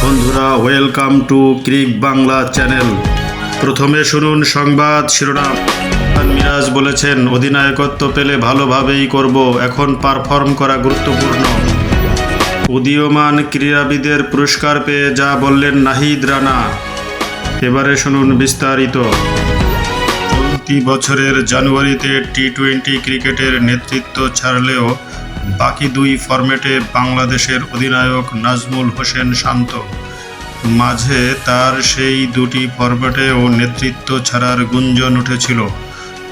বন্ধুরা, welcome to ক্রিক Bangla channel. প্রথমে শুনুন সংবাদ শিরোনাম। মিরাজ বলেছেন, অধিনায়কত্ব পেলে ভালোভাবেই করব, এখন পারফর্ম করা গুরুত্বপূর্ণ। উদীয়মান ক্রীড়াবিদের পুরস্কার পেয়ে যা বললেন নাহিদ রানা। এবারে শুনুন বিস্তারিত। চলতি বছরের জানুয়ারিতে টি-20 ক্রিকেটের নেতৃত্ব ছাড়লেও বাকি দুই ফরম্যাটে বাংলাদেশের অধিনায়ক নাজমুল হোসেন শান্ত। মাঝে তার সেই দুটি ফরম্যাটেও নেতৃত্ব ছাড়ার গুঞ্জন উঠেছিল।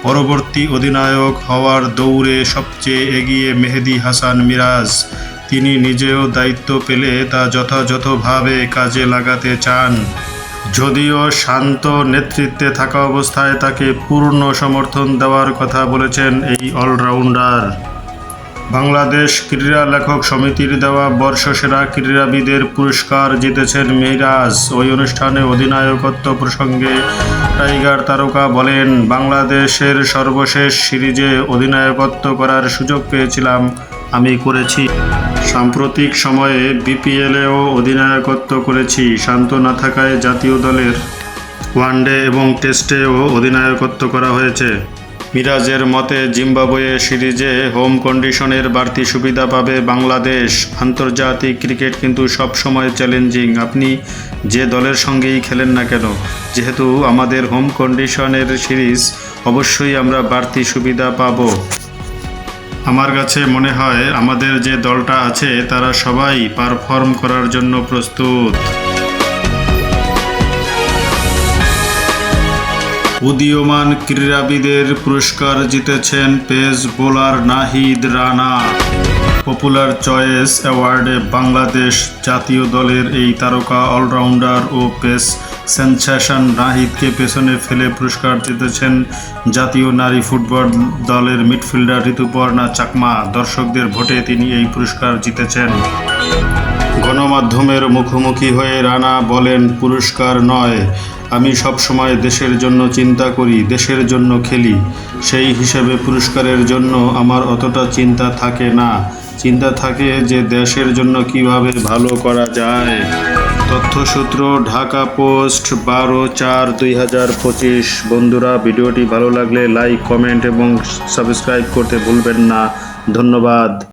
পরবর্তী অধিনায়ক হওয়ার দৌড়ে সবচেয়ে এগিয়ে মেহেদী হাসান মিরাজ। তিনি নিজেও দায়িত্ব পেলে তা যথাযথভাবে কাজে লাগাতে চান। যদিও শান্ত নেতৃত্বে থাকা অবস্থায় তাকে পূর্ণ সমর্থন দেওয়ার কথা বলেছেন এই অলরাউন্ডার। বাংলাদেশ ক্রীড়া লেখক সমিতির দেওয়া বর্ষসেরা ক্রীড়াবিদের পুরস্কার জিতেছেন মিরাজ। ওই অনুষ্ঠানে অধিনায়কত্ব প্রসঙ্গে টাইগার তারকা বলেন, বাংলাদেশের সর্বশেষ সিরিজে অধিনায়কত্ব করার সুযোগ পেয়েছিলাম, আমি করেছি। সাম্প্রতিক সময়ে বিপিএলেও অধিনায়কত্ব করেছি। শান্ত না থাকায় জাতীয় দলের ওয়ানডে এবং টেস্টেও অধিনায়কত্ব করা হয়েছে। মিরাজের মতে, জিম্বাবুয়ে সিরিজে হোম কন্ডিশনের বাড়তি সুবিধা পাবে বাংলাদেশ। আন্তর্জাতিক ক্রিকেট কিন্তু সবসময় চ্যালেঞ্জিং, আপনি যে দলের সঙ্গেই খেলেন না কেন। যেহেতু আমাদের হোম কন্ডিশনের সিরিজ, অবশ্যই আমরা বাড়তি সুবিধা পাব। আমার কাছে মনে হয় আমাদের যে দলটা আছে তারা সবাই পারফর্ম করার জন্য প্রস্তুত। উদীয়মান ক্রীড়াবিদের পুরস্কার জিতেছেন pace bowler Nahid Rana. Popular choice অ্যাওয়ার্ডে বাংলাদেশ জাতীয় দলের এই তারকা অলরাউন্ডার ও পেস সেনসেশন নাহিদকে পেছনে ফেলে পুরস্কার জিতেছেন জাতীয় নারী ফুটবল দলের মিডফিল্ডার ঋতুপর্ণা চাকমা। দর্শকদের ভোটে তিনি এই পুরস্কার জিতেছেন। গণমাধ্যমের মুখোমুখি হয়ে রানা বলেন, পুরস্কার নয়, আমি সবসময় দেশের জন্য চিন্তা করি, দেশের জন্য খেলি। সেই হিসেবে পুরস্কারের জন্য আমার অতটা চিন্তা থাকে না। চিন্তা থাকে যে দেশের জন্য কিভাবে ভালো করা যায়। তথ্যসূত্র ঢাকা পোস্ট, 12/4/2025। বন্ধুরা, ভিডিওটি ভালো লাগলে লাইক, কমেন্ট এবং সাবস্ক্রাইব করতে ভুলবেন না। ধন্যবাদ।